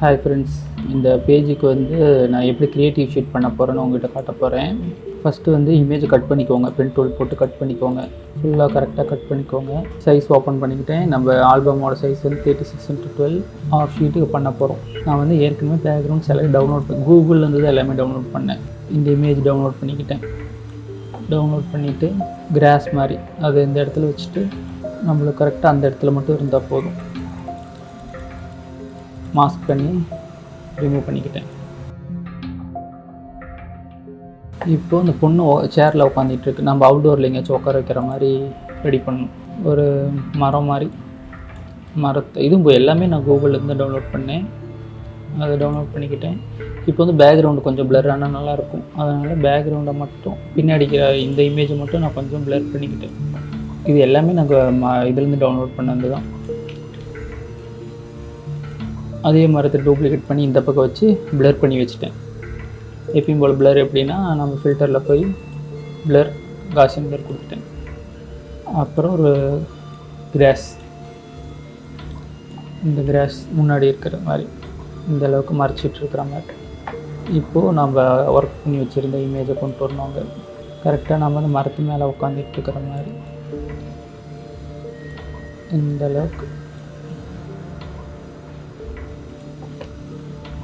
Hi friends, இந்த பேஜுக்கு வந்து நான் எப்படி க்ரியேட்டிவ் ஷீட் பண்ண போகிறேன்னு உங்கள்கிட்ட காட்ட போகிறேன். ஃபஸ்ட்டு வந்து இமேஜை கட் பண்ணிக்கோங்க, பென் டூல் போட்டு கட் பண்ணிக்கோங்க. ஃபுல்லாக கரெக்டாக கட் பண்ணிக்கோங்க. சைஸ் ஓப்பன் பண்ணிக்கிட்டேன். நம்ம ஆல்பமோட சைஸ் வந்து 36x12 ஆஃப் ஷீட்டுக்கு பண்ண போகிறோம். நான் வந்து ஏற்கனவே பேக்ரவுண்ட் செலக்ட் டவுன்லோட் பண்ணி கூகுள்லேருந்து தான் எல்லாமே டவுன்லோட் பண்ணேன். இந்த இமேஜ் டவுன்லோட் பண்ணிக்கிட்டேன். டவுன்லோட் பண்ணிவிட்டு கிராஸ் மாதிரி அதை இந்த இடத்துல வச்சுட்டு நம்மளுக்கு கரெக்டாக அந்த இடத்துல மட்டும் இருந்தால் போதும். மாஸ்க் பண்ணி ரிமூவ் பண்ணிக்கிட்டேன். இப்போது இந்த பொண்ணு சேரில் உட்காந்துட்டுருக்கு. நம்ம அவுட்டோரில் எங்கேயாச்சும் உட்கார வைக்கிற மாதிரி ரெடி பண்ணணும். ஒரு மரம் மாதிரி மரத்தை இதுவும் எல்லாமே நான் கூகுள்லேருந்து டவுன்லோட் பண்ணேன். அதை டவுன்லோட் பண்ணிக்கிட்டேன். இப்போ வந்து பேக்ரவுண்டு கொஞ்சம் பிளர் ஆனால் நல்லாயிருக்கும். அதனால் பேக்ரவுண்டை மட்டும் பின்னாடிக்கிற இந்த இமேஜை மட்டும் நான் கொஞ்சம் பிளர் பண்ணிக்கிட்டேன். இது எல்லாமே நாங்கள் இதுலேருந்து டவுன்லோட் பண்ணது தான். அதே மரத்தை டூப்ளிகேட் பண்ணி இந்த பக்கம் வச்சு பிளர் பண்ணி வச்சுட்டேன். எப்பயும் போல் பிளர் எப்படின்னா நம்ம ஃபில்டரில் போய் பிளர் காசியன் பிளர் கொடுத்துட்டேன். அப்புறம் ஒரு கிராஸ், இந்த கிராஸ் முன்னாடி இருக்கிற மாதிரி இந்த அளவுக்கு மறைச்சிட்டு இருக்கிற மாதிரி. இப்போது நம்ம ஒர்க் பண்ணி வச்சுருந்த இமேஜை கொண்டு வரணுங்க. கரெக்டாக நம்ம வந்து மரத்து மேலே உட்காந்துட்டு இருக்கிற மாதிரி இந்த அளவுக்கு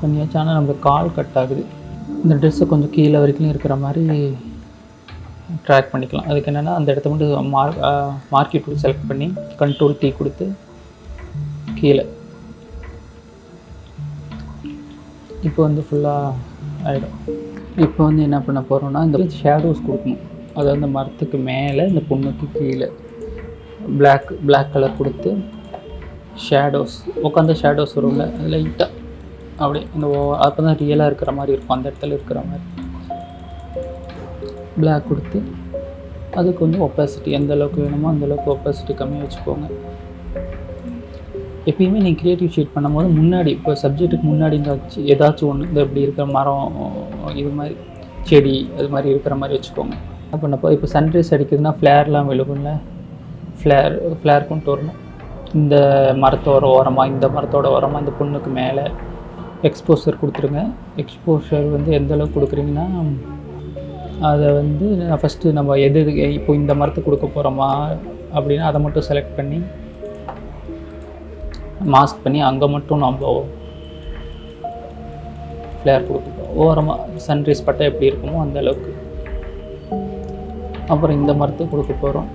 பண்ணியாச்சு. ஆனால் நம்மளுக்கு கால் கட் ஆகுது. இந்த ட்ரெஸ்ஸை கொஞ்சம் கீழே வரைக்கும் இருக்கிற மாதிரி ட்ராக் பண்ணிக்கலாம். அதுக்கு என்னென்னா அந்த இடத்த மட்டும் மார்க்கெட் டூல் செலக்ட் பண்ணி கண்ட்ரோல் T கொடுத்து கீழே இப்போ வந்து ஃபுல்லாக ஆகிடும். இப்போ வந்து என்ன பண்ண போகிறோம்னா இந்த ஷேடோஸ் கொடுக்கணும். அதாவது அந்த மரத்துக்கு மேலே இந்த பொண்ணுக்கு கீழே பிளாக் கலர் கொடுத்து ஷேடோஸ் உட்காந்த ஷேடோஸ் வரும்ல லைட்டாக அப்படி இந்த அப்போ தான் ரியலாக இருக்கிற மாதிரி இருக்கும். அந்த இடத்துல இருக்கிற மாதிரி பிளாக் கொடுத்து அதுக்கு வந்து ஒப்பாசிட்டி எந்த அளவுக்கு வேணுமோ அந்தளவுக்கு ஒப்பாசிட்டி கம்மியாக வச்சுக்கோங்க. எப்பயுமே நீங்கள் க்ரியேட்டிவ் ஷீட் பண்ணும்போது முன்னாடி இப்போ சப்ஜெக்ட்டுக்கு முன்னாடி ஏதாச்சும் ஒன்று இந்த இப்படி இருக்கிற மரம் இது மாதிரி செடி அது மாதிரி இருக்கிற மாதிரி வச்சுக்கோங்க. என்ன பண்ணப்போ இப்போ சன்ரைஸ் அடிக்குதுன்னா ஃப்ளேர்லாம் விழுகும்ல, ஃப்ளேர் கொண்டு வரணும். இந்த மரத்தோட ஓரமாக இந்த மரத்தோட ஓரமாக இந்த பொண்ணுக்கு மேலே எக்ஸ்போஷர் கொடுத்துருங்க. எக்ஸ்போஷர் வந்து எந்த அளவுக்கு கொடுக்குறீங்கன்னா அதை வந்து நான் ஃபஸ்ட்டு நம்ம எது இப்போ இந்த மரத்துக்கு கொடுக்க போகிறோமா அப்படின்னா அதை மட்டும் செலக்ட் பண்ணி மாஸ்க் பண்ணி அங்கே மட்டும் நம்ம ஃப்ளேர் கொடுப்போம். ஓரமாக சன்ரைஸ் பட்டா எப்படி இருக்குமோ அந்த அளவுக்கு. அப்புறம் இந்த மரத்துக்கு கொடுக்க போகிறோம்.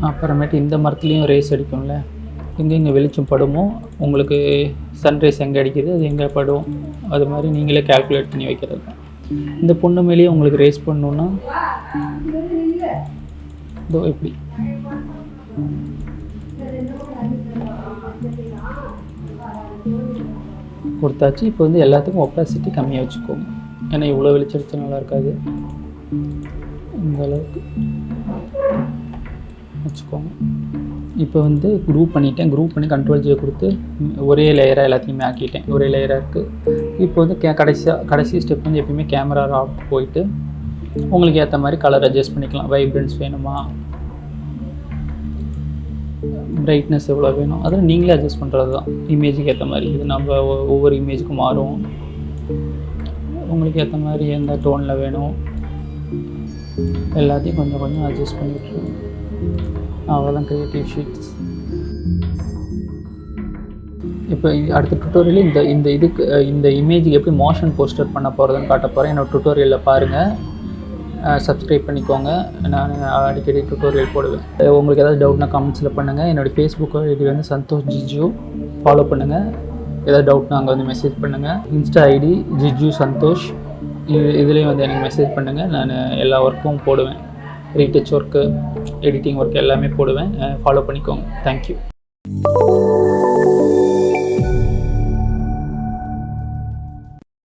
அப்புறமேட்டு இந்த மரத்துலேயும் ரேஸ் அடிக்கும்ல, எங்கே வெளிச்சம் படுமோ உங்களுக்கு சன்ரைஸ் எங்கே அடிக்குது அது எங்கே படும் அது மாதிரி நீங்களே கால்குலேட் பண்ணி வைக்கிறது தான். இந்த பொண்ணு மேலேயே உங்களுக்கு ரேஸ் பண்ணணுன்னா இதோ எப்படி கொடுத்தாச்சு. இப்போ வந்து எல்லாத்துக்கும் ஒப்பாசிட்டி கம்மியாக வச்சுக்கோங்க. ஏன்னா இவ்வளோ வெளிச்சடிச்சா நல்லா இருக்காது. இந்த அளவுக்கு வச்சுக்கோங்க. இப்போ வந்து குரூப் பண்ணிட்டேன். குரூப் பண்ணி கண்ட்ரோல் J கொடுத்து ஒரே லேயராக எல்லாத்தையுமே ஆக்கிட்டேன். ஒரே லேயராக இருக்குது. இப்போ வந்து கடைசி ஸ்டெப் வந்து எப்பயுமே கேமரா ஆஃப் போயிட்டு உங்களுக்கு ஏற்ற மாதிரி கலர் அட்ஜஸ்ட் பண்ணிக்கலாம். வைப்ரன்ஸ் வேணுமா, பிரைட்னஸ் எவ்வளோ வேணும் அதில் நீங்களே அட்ஜஸ்ட் பண்ணுறது தான் இமேஜுக்கு ஏற்ற மாதிரி. இது நம்ம ஒவ்வொரு இமேஜுக்கும் மாறும். உங்களுக்கு ஏற்ற மாதிரி எந்த டோனில் வேணும் எல்லாத்தையும் கொஞ்சம் கொஞ்சம் அட்ஜஸ்ட் பண்ணிவிட்டு அவ்வளோதான் க்ரியேட்டிவ் ஷீட்ஸ். இப்போ அடுத்த டுட்டோரியலில் இந்த இமேஜுக்கு எப்படி மோஷன் போஸ்டர் பண்ண போகிறதுன்னு காட்ட போகிறேன். என்னோடய டுட்டோரியலில் பாருங்கள், சப்ஸ்கிரைப் பண்ணிக்கோங்க. நான் அடிக்கடி டுட்டோரியல் போடுவேன். உங்களுக்கு ஏதாவது டவுட்னா கமெண்ட்ஸில் பண்ணுங்கள். என்னோடய ஃபேஸ்புக் ஐடி வந்து சந்தோஷ் ஜிஜு, ஃபாலோ பண்ணுங்கள். ஏதாவது டவுட்னா அங்கே வந்து மெசேஜ் பண்ணுங்கள். இன்ஸ்டா ஐடி ஜிஜு சந்தோஷ், இதுலேயும் வந்து எனக்கு மெசேஜ் பண்ணுங்கள். நான் எல்லா ஒர்க்கும் போடுவேன். ரீடச் ஒர்க்கு, எடிட்டிங் ஒர்க் எல்லாமே போடுவேன். ஃபாலோ பண்ணிக்கோங்க. தேங்க்யூ.